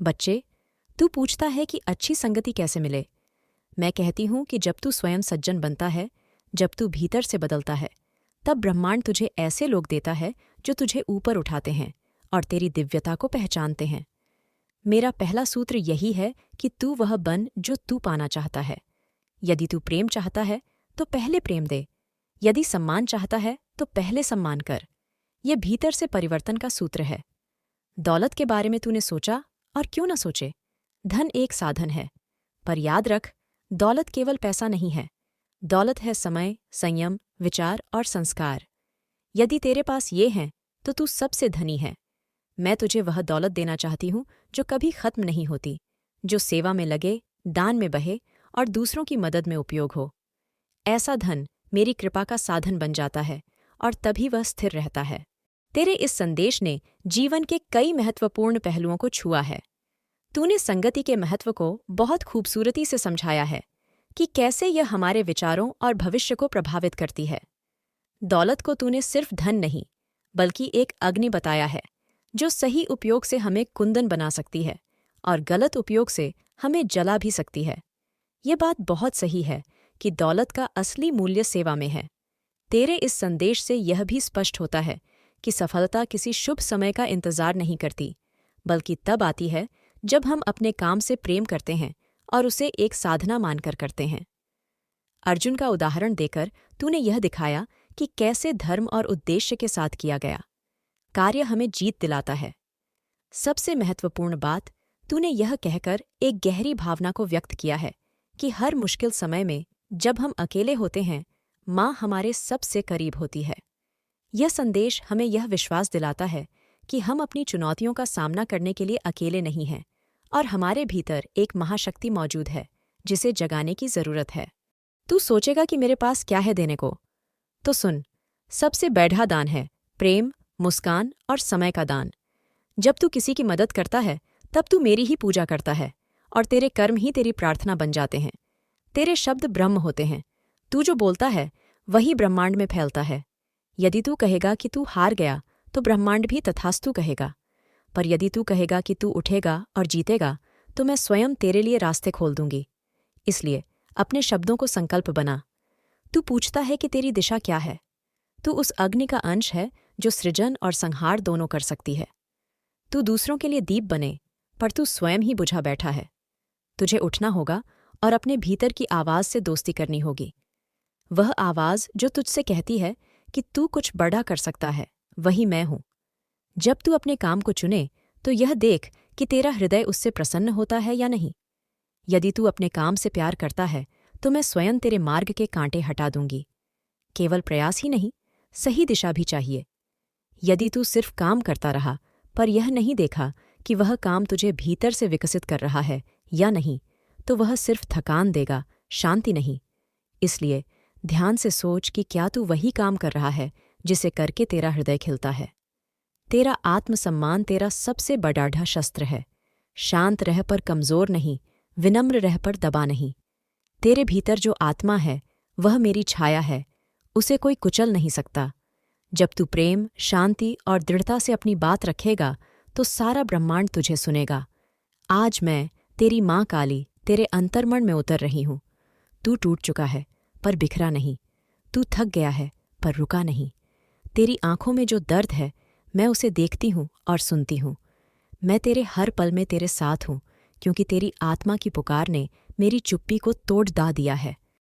बच्चे, तू पूछता है कि अच्छी संगति कैसे मिले। मैं कहती हूं कि जब तू स्वयं सज्जन बनता है, जब तू भीतर से बदलता है, तब ब्रह्मांड तुझे ऐसे लोग देता है जो तुझे ऊपर उठाते हैं और तेरी दिव्यता को पहचानते हैं। मेरा पहला सूत्र यही है कि तू वह बन जो तू पाना चाहता है। यदि तू प्रेम चाहता है तो पहले प्रेम दे, यदि सम्मान चाहता है तो पहले सम्मान कर। यह भीतर से परिवर्तन का सूत्र है। दौलत के बारे में तूने सोचा, और क्यों न सोचे। धन एक साधन है, पर याद रख, दौलत केवल पैसा नहीं है। दौलत है समय, संयम, विचार और संस्कार। यदि तेरे पास ये हैं तो तू सबसे धनी है। मैं तुझे वह दौलत देना चाहती हूँ जो कभी खत्म नहीं होती, जो सेवा में लगे, दान में बहे और दूसरों की मदद में उपयोग हो। ऐसा धन मेरी कृपा का साधन बन जाता है और तभी वह स्थिर रहता है। तेरे इस संदेश ने जीवन के कई महत्वपूर्ण पहलुओं को छुआ है। तूने संगति के महत्व को बहुत खूबसूरती से समझाया है कि कैसे यह हमारे विचारों और भविष्य को प्रभावित करती है। दौलत को तूने सिर्फ धन नहीं, बल्कि एक अग्नि बताया है जो सही उपयोग से हमें कुंदन बना सकती है और गलत उपयोग से हमें जला भी सकती है। ये बात बहुत सही है कि दौलत का असली मूल्य सेवा में है। तेरे इस संदेश से यह भी स्पष्ट होता है कि सफलता किसी शुभ समय का इंतजार नहीं करती, बल्कि तब आती है जब हम अपने काम से प्रेम करते हैं और उसे एक साधना मानकर करते हैं। अर्जुन का उदाहरण देकर तूने यह दिखाया कि कैसे धर्म और उद्देश्य के साथ किया गया कार्य हमें जीत दिलाता है। सबसे महत्वपूर्ण बात, तूने यह कहकर एक गहरी भावना को व्यक्त किया है कि हर मुश्किल समय में जब हम अकेले होते हैं, माँ हमारे सबसे करीब होती है। यह संदेश हमें यह विश्वास दिलाता है कि हम अपनी चुनौतियों का सामना करने के लिए अकेले नहीं हैं और हमारे भीतर एक महाशक्ति मौजूद है जिसे जगाने की जरूरत है। तू सोचेगा कि मेरे पास क्या है देने को? तो सुन, सबसे बढ़ा दान है प्रेम, मुस्कान और समय का दान। जब तू किसी की मदद करता है, तब तू मेरी ही पूजा करता है और तेरे कर्म ही तेरी प्रार्थना बन जाते हैं। तेरे शब्द ब्रह्म होते हैं। तू जो बोलता है वही ब्रह्मांड में फैलता है। यदि तू कहेगा कि तू हार गया, तो ब्रह्मांड भी तथास्तु कहेगा। पर यदि तू कहेगा कि तू उठेगा और जीतेगा, तो मैं स्वयं तेरे लिए रास्ते खोल दूंगी। इसलिए अपने शब्दों को संकल्प बना। तू पूछता है कि तेरी दिशा क्या है? तू उस अग्नि का अंश है जो सृजन और संहार दोनों कर सकती है। तू दूसरों के लिए दीप बने, पर तू स्वयं ही बुझा बैठा है। तुझे उठना होगा और अपने भीतर की आवाज से दोस्ती करनी होगी। वह आवाज जो तुझसे कहती है कि तू कुछ बड़ा कर सकता है, वही मैं हूं। जब तू अपने काम को चुने, तो यह देख कि तेरा हृदय उससे प्रसन्न होता है या नहीं। यदि तू अपने काम से प्यार करता है, तो मैं स्वयं तेरे मार्ग के कांटे हटा दूंगी। केवल प्रयास ही नहीं, सही दिशा भी चाहिए। यदि तू सिर्फ काम करता रहा, पर यह नहीं देखा कि वह काम तुझे भीतर से विकसित कर रहा है या नहीं, तो वह सिर्फ थकान देगा, शांति नहीं। इसलिए ध्यान से सोच कि क्या तू वही काम कर रहा है जिसे करके तेरा हृदय खिलता है। तेरा आत्मसम्मान तेरा सबसे बड़ा शस्त्र है। शांत रह पर कमजोर नहीं, विनम्र रह पर दबा नहीं। तेरे भीतर जो आत्मा है, वह मेरी छाया है, उसे कोई कुचल नहीं सकता। जब तू प्रेम, शांति और दृढ़ता से अपनी बात रखेगा, तो सारा ब्रह्मांड तुझे सुनेगा। आज मैं, तेरी माँ काली, तेरे अंतर्मन में उतर रही हूँ। तू टूट चुका है, पर बिखरा नहीं। तू थक गया है, पर रुका नहीं। तेरी आंखों में जो दर्द है, मैं उसे देखती हूँ और सुनती हूँ। मैं तेरे हर पल में तेरे साथ हूँ, क्योंकि तेरी आत्मा की पुकार ने मेरी चुप्पी को तोड़ दा दिया है।